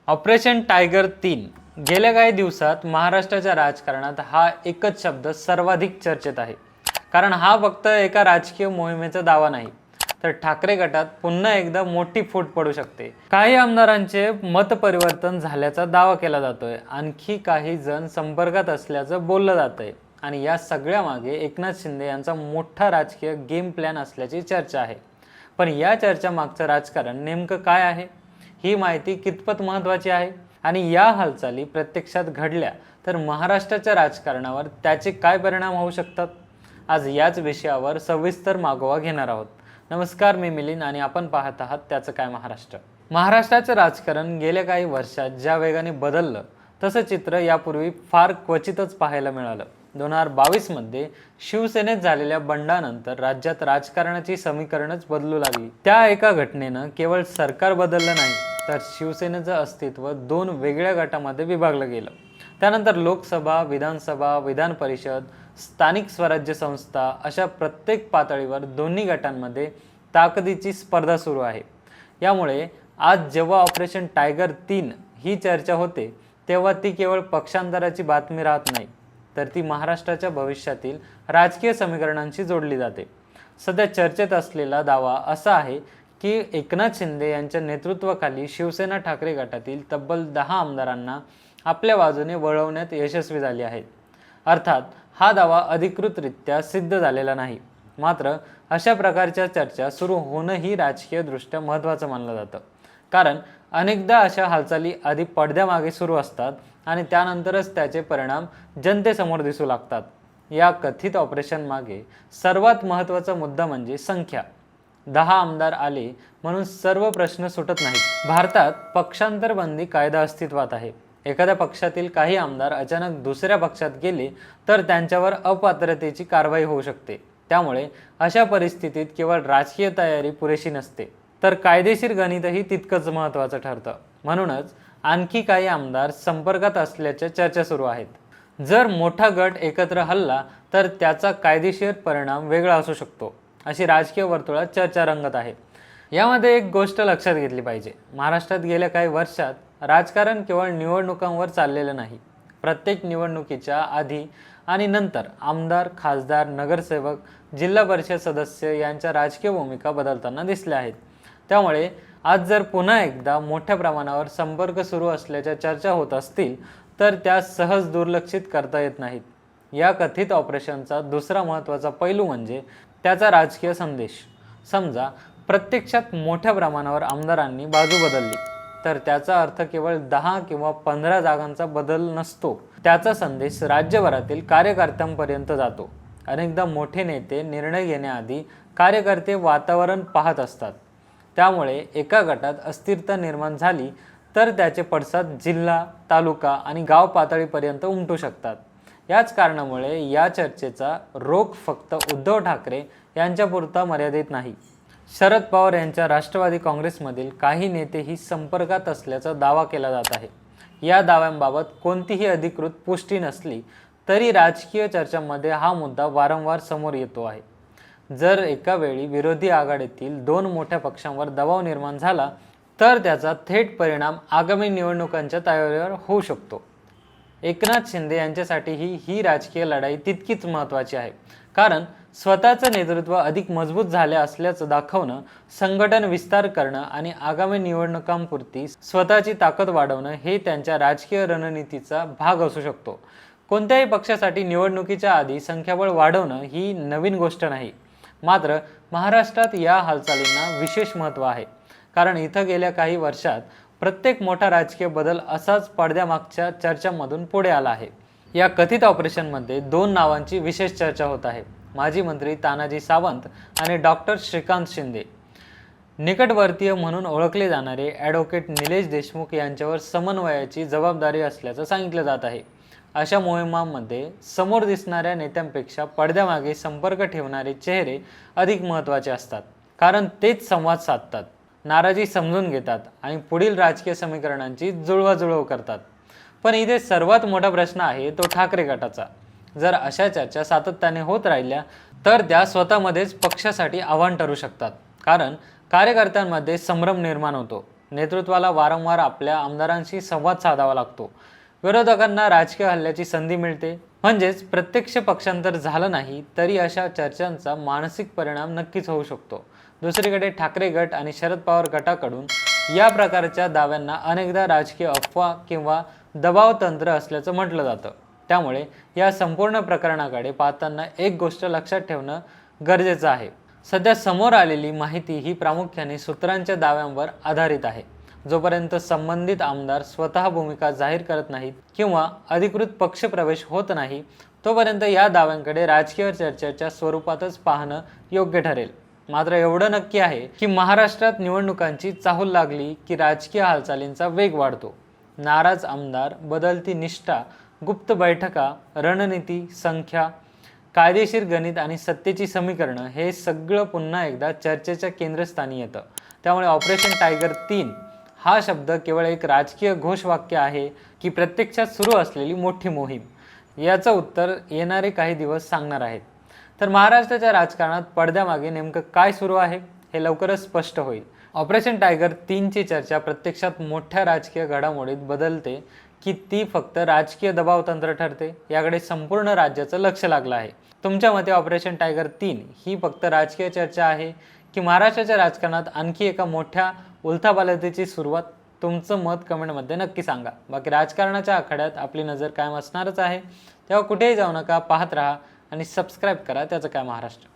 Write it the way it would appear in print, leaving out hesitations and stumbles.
Operation tiger 3 गेल्या काही दिवसात महाराष्ट्राच्या राजकारणात हा एकच शब्द सर्वाधिक चर्चेत आहे। कारण हा फक्त एका राजकीय मोहिमेचा दावा नाही, तर ठाकरे गटात पुन्हा एकदा मोठी फूट पडू शकते। काही आमदारांचे मत परिवर्तन झाल्याचा दावा केला जातोय, आणखी काही जण संपर्कात असल्याचं बोललं जातंय आणि या सगळ्या मागे एकनाथ शिंदे यांचा मोठा राजकीय गेम प्लॅन असल्याची चर्चा आहे। पण या चर्चा मागचं राजकारण नेमकं काय आहे, ही माहिती कितपत महत्त्वाची आहे आणि या हालचाली प्रत्यक्षात घडल्या तर महाराष्ट्राच्या राजकारणावर त्याचे काय परिणाम होऊ शकतात, आज याच विषयावर सविस्तर मागोवा घेणार आहोत। नमस्कार, मी मिलिंद आणि आपण पाहत आहात त्याचं काय महाराष्ट्र। महाराष्ट्राचं राजकारण गेल्या काही वर्षात ज्या वेगाने बदललं तसं चित्र यापूर्वी फार क्वचितच पाहायला मिळालं। 2022 मध्ये शिवसेनेत झालेल्या बंडानंतर राज्यात राजकारणाची समीकरणच बदलू लागली। त्या एका घटनेनं केवळ सरकार बदललं नाही, तर शिवसेनेचं अस्तित्व दोन वेगळ्या गटामध्ये विभागलं गेलं। त्यानंतर लोकसभा, विधानसभा, विधान परिषद, स्थानिक स्वराज्य संस्था अशा प्रत्येक पातळीवर दोन्ही गटांमध्ये ताकदीची स्पर्धा सुरू आहे। यामुळे आज जेव्हा ऑपरेशन टायगर 3 ही चर्चा होते, तेव्हा ती केवळ पक्षांतराची बातमी राहत नाही, तर ती महाराष्ट्राच्या भविष्यातील राजकीय समीकरणांशी जोडली जाते। सध्या चर्चेत असलेला दावा असा आहे की एकनाथ शिंदे यांच्या नेतृत्वाखाली शिवसेना ठाकरे गटातील तब्बल 10 आमदारांना आपल्या बाजूने वळवण्यात यशस्वी झाले आहेत। अर्थात हा दावा अधिकृतरित्या सिद्ध झालेला नाही, मात्र अशा प्रकारच्या चर्चा सुरू होणंही राजकीयदृष्ट्या महत्त्वाचं मानलं जातं। कारण अनेकदा अशा हालचाली आधी पडद्यामागे सुरू असतात आणि त्यानंतरच त्याचे परिणाम जनतेसमोर दिसू लागतात। या कथित ऑपरेशन मागे सर्वात महत्त्वाचा मुद्दा म्हणजे संख्या। 10 आमदार आले म्हणून सर्व प्रश्न सुटत नाहीत। भारतात पक्षांतर बंदी कायदा अस्तित्वात आहे। एखाद्या पक्षातील काही आमदार अचानक दुसऱ्या पक्षात गेले तर त्यांच्यावर अपात्रतेची कारवाई होऊ शकते। त्यामुळे अशा परिस्थितीत केवळ राजकीय तयारी पुरेशी नसते, तर कायदेशीर गणितही तितकंच महत्त्वाचं ठरतं। म्हणूनच आणखी काही आमदार संपर्कात असल्याच्या चर्चा सुरू आहेत। जर मोठा गट एकत्र हल्ला तर त्याचा कायदेशीर परिणाम वेगळा असू शकतो, अशी राजकीय वर्तुळात चर्चा रंगत आहे। यामध्ये एक गोष्ट लक्षात घेतली पाहिजे, महाराष्ट्रात गेल्या काही वर्षात राजकारण केवळ निवडणुकांवर चाललेलं नाही। प्रत्येक निवडणुकीच्या आधी आणि नंतर आमदार, खासदार, नगरसेवक, जिल्हा परिषद सदस्य यांच्या राजकीय भूमिका बदलताना दिसल्या आहेत। त्यामुळे आज जर पुन्हा एकदा मोठ्या प्रमाणावर संपर्क सुरू असल्याच्या चर्चा होत असतील तर त्या सहज दुर्लक्षित करता येत नाहीत। या कथित ऑपरेशनचा दुसरा महत्त्वाचा पैलू म्हणजे त्याचा राजकीय संदेश। समजा प्रत्यक्षात मोठ्या प्रमाणावर आमदारांनी बाजू बदलली तर त्याचा अर्थ केवळ 10 किंवा 15 जागांचा बदल नसतो, त्याचा संदेश राज्यभरातील कार्यकर्त्यांपर्यंत जातो। अनेकदा मोठे नेते निर्णय घेण्याआधी कार्यकर्ते वातावरण पाहत असतात, त्यामुळे एका गटात अस्थिरता निर्माण झाली तर त्याचे पडसाद जिल्हा, तालुका आणि गाव पातळीपर्यंत उमटू शकतात। याच कारणामुळे या चर्चेचा रोख फक्त उद्धव ठाकरे यांच्यापुरता मर्यादित नाही। शरद पवार यांच्या राष्ट्रवादी काँग्रेसमधील काही नेतेही संपर्कात असल्याचा दावा केला जात आहे। या दाव्यांबाबत कोणतीही अधिकृत पुष्टी नसली तरी राजकीय चर्चांमध्ये हा मुद्दा वारंवार समोर येतो आहे। जर एका वेळी विरोधी आघाडीतील 2 मोठ्या पक्षांवर दबाव निर्माण झाला तर त्याचा थेट परिणाम आगामी निवडणुकांच्या तयारीवर होऊ शकतो। एकनाथ शिंदे यांच्यासाठीही ही राजकीय लढाई तितकीच महत्त्वाची आहे, कारण स्वतःचं नेतृत्व अधिक मजबूत झाले असल्याचं दाखवणं, संघटन विस्तार करणं आणि आगामी निवडणुकांपुरती स्वतःची ताकद वाढवणं हे त्यांच्या राजकीय रणनीतीचा भाग असू शकतो। कोणत्याही पक्षासाठी निवडणुकीच्या आधी संख्याबळ वाढवणं ही नवीन गोष्ट नाही, मात्र महाराष्ट्रात या हालचालींना विशेष महत्त्व आहे, कारण इथं गेल्या काही वर्षात प्रत्येक मोठा राजकीय बदल असाच पडद्यामागच्या चर्चांमधून पुढे आला आहे। या कथित ऑपरेशनमध्ये 2 नावांची विशेष चर्चा होत आहे, माजी मंत्री तानाजी सावंत आणि डॉक्टर श्रीकांत शिंदे। निकटवर्तीय म्हणून ओळखले जाणारे ॲडव्होकेट निलेश देशमुख यांच्यावर समन्वयाची जबाबदारी असल्याचं सांगितलं जात आहे। अशा मोहिमांमध्ये समोर दिसणाऱ्या नेत्यांपेक्षा पडद्यामागे संपर्क ठेवणारे चेहरे अधिक महत्त्वाचे असतात, कारण तेच संवाद साधतात, नाराजी समजून घेतात आणि पुढील राजकीय समीकरणांची जुळवाजुळव करतात। पण इथे सर्वात मोठा प्रश्न आहे तो ठाकरे गटाचा। जर अशा चर्चा सातत्याने होत राहिल्या तर त्या स्वतःमध्येच पक्षासाठी आव्हान ठरू शकतात, कारण कार्यकर्त्यांमध्ये संभ्रम निर्माण होतो। नेतृत्वाला वारंवार आपल्या आमदारांशी संवाद साधावा लागतो. विरोधकांना राजकीय हल्ल्याची संधी मिळते. म्हणजेच प्रत्यक्ष पक्षांतर झालं नाही तरी अशा चर्चांचा मानसिक परिणाम नक्कीच होऊ शकतो. दुसरीकडे ठाकरे गट आणि शरद पवार गटाकडून या प्रकारच्या दाव्यांना अनेकदा राजकीय अफवा किंवा दबाव तंत्र असल्याचं म्हटलं जातं. त्यामुळे या संपूर्ण प्रकरणाकडे पाहताना एक गोष्ट लक्षात ठेवणं गरजेचं आहे. सध्या समोर आलेली माहिती ही प्रामुख्याने सूत्रांच्या दाव्यांवर आधारित आहे. जोपर्यंत संबंधित आमदार स्वतः भूमिका जाहीर करत नाहीत किंवा अधिकृत पक्षप्रवेश होत नाही तोपर्यंत या दाव्यांकडे राजकीय चर्चेच्या स्वरूपातच पाहणं योग्य ठरेल. मात्र एवढं नक्की आहे की महाराष्ट्रात निवडणुकांची चाहूल लागली की राजकीय हालचालींचा वेग वाढतो. नाराज आमदार, बदलती निष्ठा, गुप्त बैठका, रणनीती, संख्या, कायदेशीर गणित आणि सत्तेची समीकरणं हे सगळं पुन्हा एकदा चर्चेच्या केंद्रस्थानी येतं. त्यामुळे ऑपरेशन टायगर 3 हा शब्द केवळ एक राजकीय घोषवाक्य आहे की प्रत्यक्षात सुरू असलेली मोठी मोहीम, याचं उत्तर येणारे काही दिवस सांगणार आहेत. तर महाराष्ट्राच्या राजकारणात पडद्यामागे नेमकं काय सुरू आहे हे लवकरच स्पष्ट होईल. ऑपरेशन टायगर 3ची चर्चा प्रत्यक्षात मोठ्या राजकीय घडामोडीत बदलते की ती फक्त राजकीय दबाव तंत्र ठरते, याकडे संपूर्ण राज्याचं लक्ष लागलं आहे. तुमच्या मते ऑपरेशन टायगर 3 ही फक्त राजकीय चर्चा आहे की महाराष्ट्राच्या राजकारणात आणखी एका मोठ्या उलथापालथीची सुरुवात? तुमचं मत कमेंटमध्ये नक्की सांगा. बाकी राजकारणाच्या आखाड्यात आपली नजर कायम असणारच आहे. तेव्हा कुठेही जाऊ नका, पाहत राहा आणि सबस्क्राईब करा त्याचं काय महाराष्ट्र.